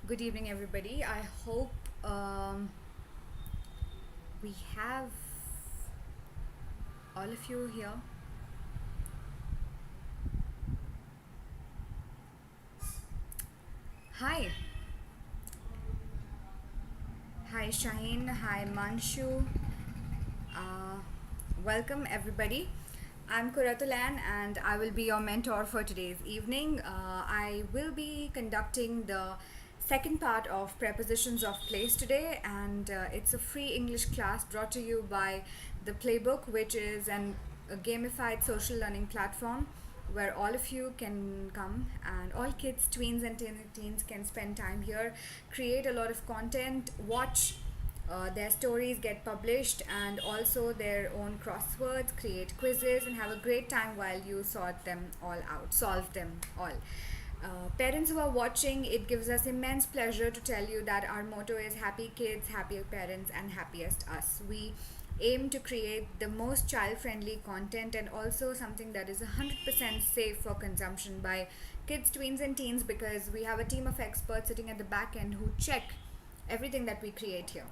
Good evening, everybody. I hope we have all of you here. Hi. Hi, Shaheen. Hi, Manshu. Uh, Welcome, everybody. I'm Kuratulan, and I will be your mentor for today's evening. I will be conducting the second part of Prepositions of Place today, and it's a free English class brought to you by the Playbook, which is a gamified social learning platform where all of you can come and all kids, tweens, and teens can spend time here, create a lot of content, watch their stories get published, and also their own crosswords, create quizzes, and have a great time while you solve them all. Parents who are watching, it gives us immense pleasure to tell you that our motto is happy kids, happier parents, and happiest us. We aim to create the most child friendly content and also something that is 100% safe for consumption by kids, tweens, and teens, because we have a team of experts sitting at the back end who check everything that we create here.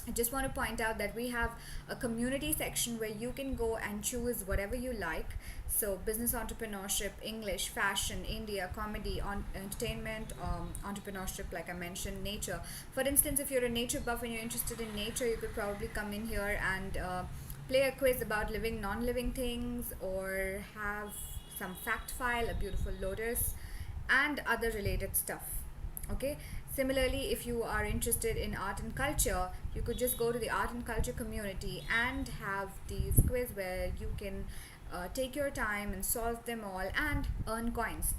I just want to point out that we have a community section where you can go and choose whatever you like. So, business entrepreneurship, English, fashion, India, comedy, entertainment, entrepreneurship, like I mentioned, nature. For instance, if you're a nature buff and you're interested in nature, you could probably come in here and play a quiz about living, non living things, or have some fact file, a beautiful lotus, and other related stuff. Okay, similarly, if you are interested in art and culture, you could just go to the art and culture community and have these quiz where you can take your time and solve them all and earn coins.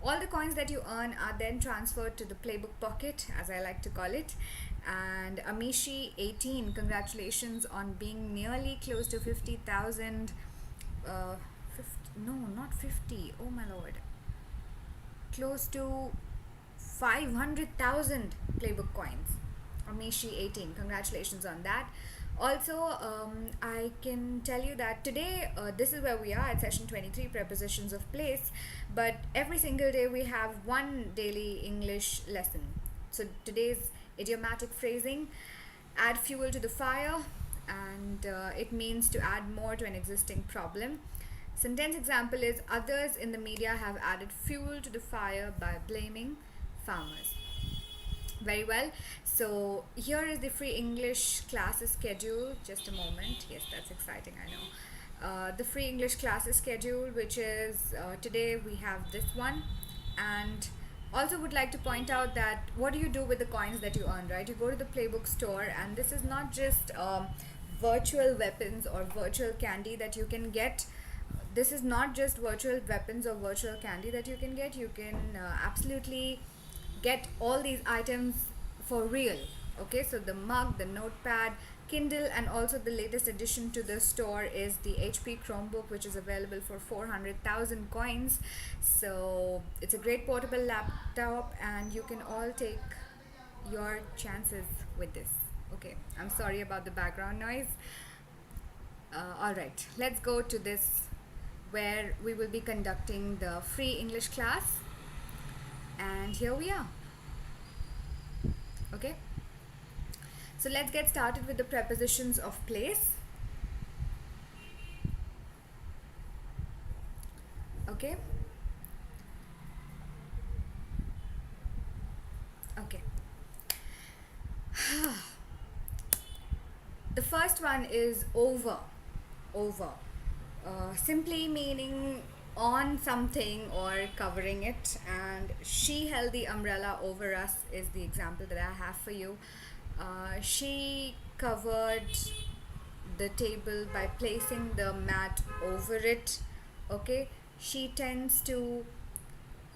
All the coins that you earn are then transferred to the Playbook pocket, as I like to call it. And Amishi 18, congratulations on being nearly close to 50,000. 50, no, not 50. Oh my lord, close to 500,000 Playbook coins. Amishi 18, congratulations on that. Also, I can tell you that today, this is where we are at session 23, Prepositions of Place, but every single day we have one daily English lesson. So today's idiomatic phrasing: add fuel to the fire, and it means to add more to an existing problem. Sentence example is: others in the media have added fuel to the fire by blaming farmers. Very well. So here is the free English classes schedule. Just a moment. Yes, that's exciting, I know. The free English classes schedule, which is today we have this one. And also would like to point out that what do you do with the coins that you earn, right? You go to the Playbook store, and this is not just virtual weapons or virtual candy that you can get. This is not just virtual weapons or virtual candy that you can get. You can absolutely get all these items for real. Okay, so the mug, the notepad, Kindle, and also the latest addition to the store is the HP Chromebook, which is available for 400,000 coins. So it's a great portable laptop, and you can all take your chances with this. Okay, I'm sorry about the background noise. All right, let's go to this where we will be conducting the free English class, and here we are. Okay, so let's get started with the prepositions of place. Okay, okay. The first one is over. Over, simply meaning on something or covering it, and she held the umbrella over us is the example that I have for you. She covered the table by placing the mat over it. Okay, she tends to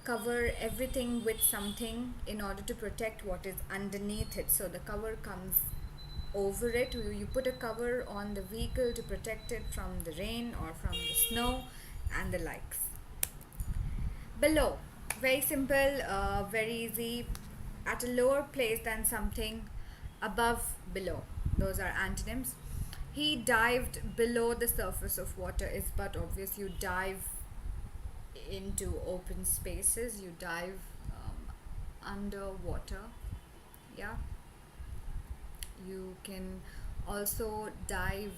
cover everything with something in order to protect what is underneath it. So the cover comes over it. You put a cover on the vehicle to protect it from the rain or from the snow and the likes. Below, very simple, very easy. At a lower place than something, above, below. Those are antonyms. He dived below the surface of water is but obvious. You dive into open spaces, you dive underwater. Yeah, you can also dive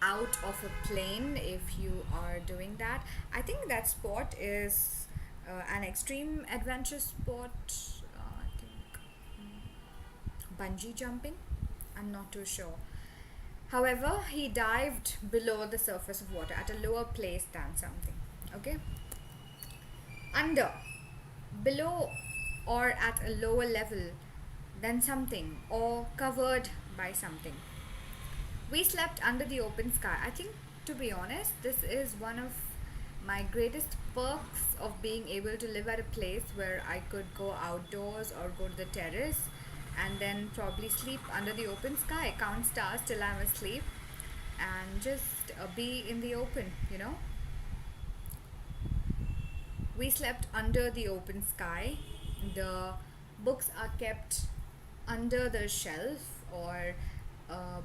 out of a plane if you are doing that. I think that sport is an extreme adventure sport. I think bungee jumping. I'm not too sure. However, he dived below the surface of water at a lower place than something. Okay? Under, below, or at a lower level than something, or covered by something. We slept under the open sky. I think, to be honest, this is one of my greatest perks of being able to live at a place where I could go outdoors or go to the terrace and then probably sleep under the open sky, count stars till I'm asleep, and just be in the open. We slept under the open sky. The books are kept under the shelf, or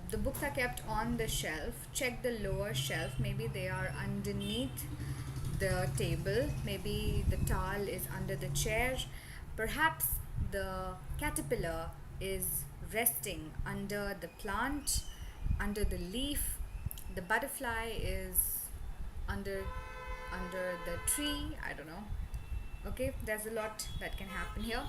the books are kept on the shelf. Check the lower shelf. Maybe they are underneath the table. Maybe the towel is under the chair. Perhaps the caterpillar is resting under the plant, under the leaf. The butterfly is under the tree. I don't know. Okay, there's a lot that can happen here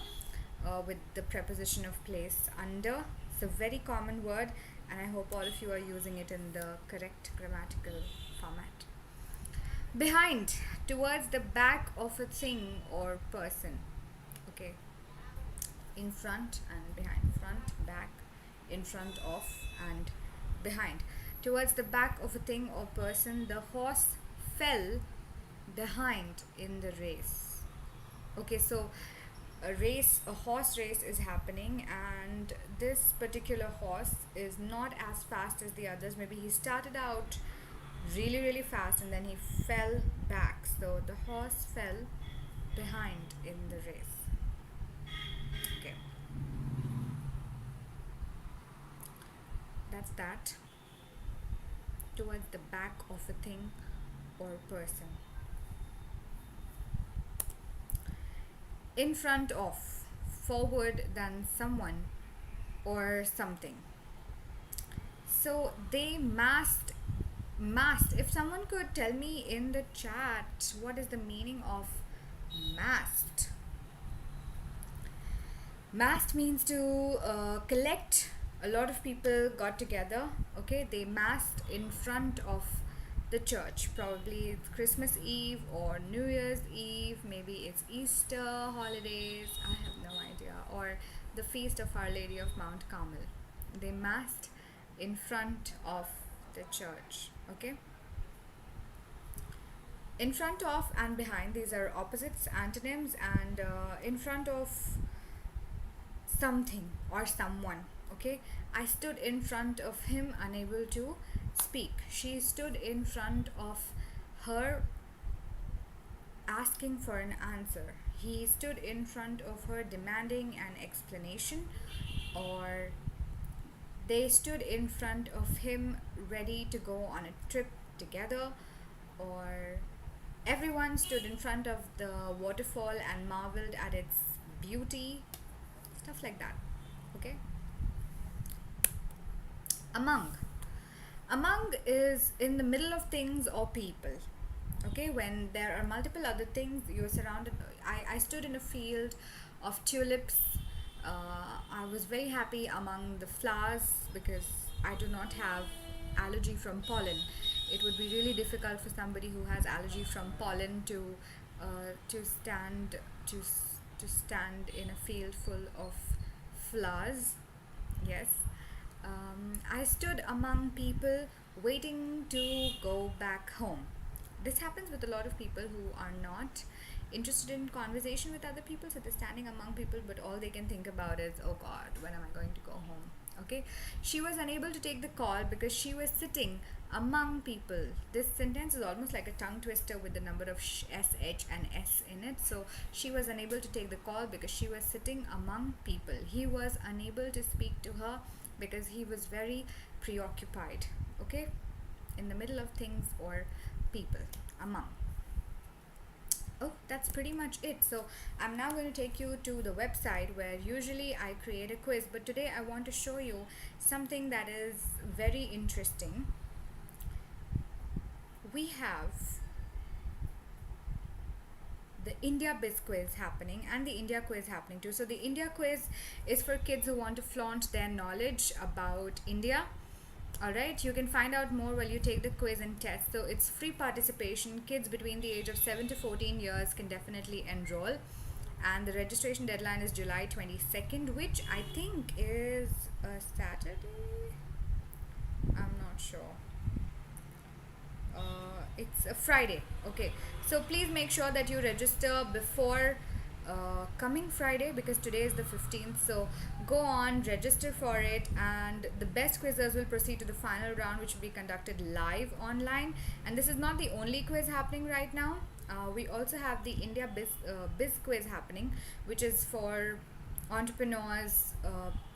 with the preposition of place. Under, it's a very common word, and I hope all of you are using it in the correct grammatical format. Behind, towards the back of a thing or person. Okay, in front and behind. Front, back, in front of, and behind. Towards the back of a thing or person, the horse fell behind in the race. Okay, so a horse race is happening, and this particular horse is not as fast as the others. Maybe he started out really, really fast and then he fell back. So the horse fell behind in the race. Okay, that's that. Towards the back of a thing or person. In front of, forward than someone or something. So they masked. If someone could tell me in the chat what is the meaning of masked. Masked means to collect. A lot of people got together. Okay, they masked in front of the church. Probably it's Christmas Eve or New Year's Eve. Maybe it's Easter holidays. I have no idea. Or the feast of Our Lady of Mount Carmel. They masked in front of the church. Okay. In front of and behind, these are opposites, antonyms, and in front of something or someone. Okay, I stood in front of him, unable to speak. She stood in front of her, asking for an answer. He stood in front of her, demanding an explanation. Or they stood in front of him, ready to go on a trip together. Or everyone stood in front of the waterfall and marveled at its beauty. Stuff like that. Okay. Among is in the middle of things or people. Okay, when there are multiple other things, you're surrounded. I stood in a field of tulips. I was very happy among the flowers because I do not have allergy from pollen. It would be really difficult for somebody who has allergy from pollen to stand in a field full of flowers. Yes. I stood among people waiting to go back home. This happens with a lot of people who are not interested in conversation with other people, so they're standing among people, but all they can think about is, oh God, when am I going to go home? Okay. She was unable to take the call because she was sitting among people. This sentence is almost like a tongue twister with the number of sh, sh and s in it. So she was unable to take the call because she was sitting among people. He was unable to speak to her because he was very preoccupied. Okay, in the middle of things or people. Among. Oh, that's pretty much it. So I'm now going to take you to the website where usually I create a quiz, but today I want to show you something that is very interesting. We have the India Biz quiz happening and the India quiz happening too. So the India quiz is for kids who want to flaunt their knowledge about India. All right, you can find out more while you take the quiz and test. So it's free participation. Kids between the age of 7 to 14 years can definitely enroll. And the registration deadline is July 22nd, which I think is a Saturday. I'm not sure. It's a Friday. Okay, so please make sure that you register before coming Friday because today is the 15th. So go on, register for it, and the best quizzers will proceed to the final round, which will be conducted live online. And this is not the only quiz happening right now. We also have the India Biz quiz happening, which is for entrepreneurs,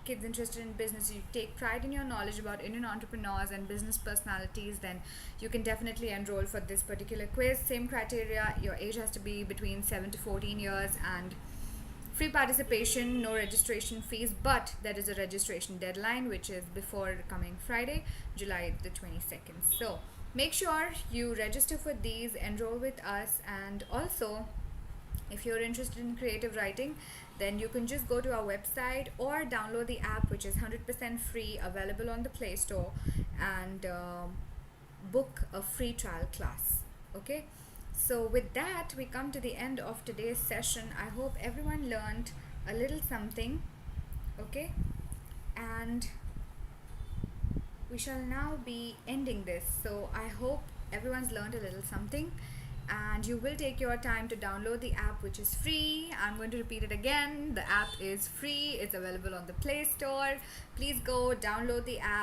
kids interested in business. You take pride in your knowledge about Indian entrepreneurs and business personalities, then you can definitely enroll for this particular quiz. Same criteria, your age has to be between 7 to 14 years, and free participation, no registration fees, but there is a registration deadline which is before coming Friday, July the 22nd. So make sure you register for these, enroll with us, and also if you're interested in creative writing, then you can just go to our website or download the app, which is 100% free, available on the Play Store, and book a free trial class. Okay, so with that, we come to the end of today's session. I hope everyone learned a little something. Okay, and we shall now be ending this. So I hope everyone's learned a little something, and you will take your time to download the app, which is free. I'm going to repeat it again. The app is free. It's available on the Play Store. Please go download the app.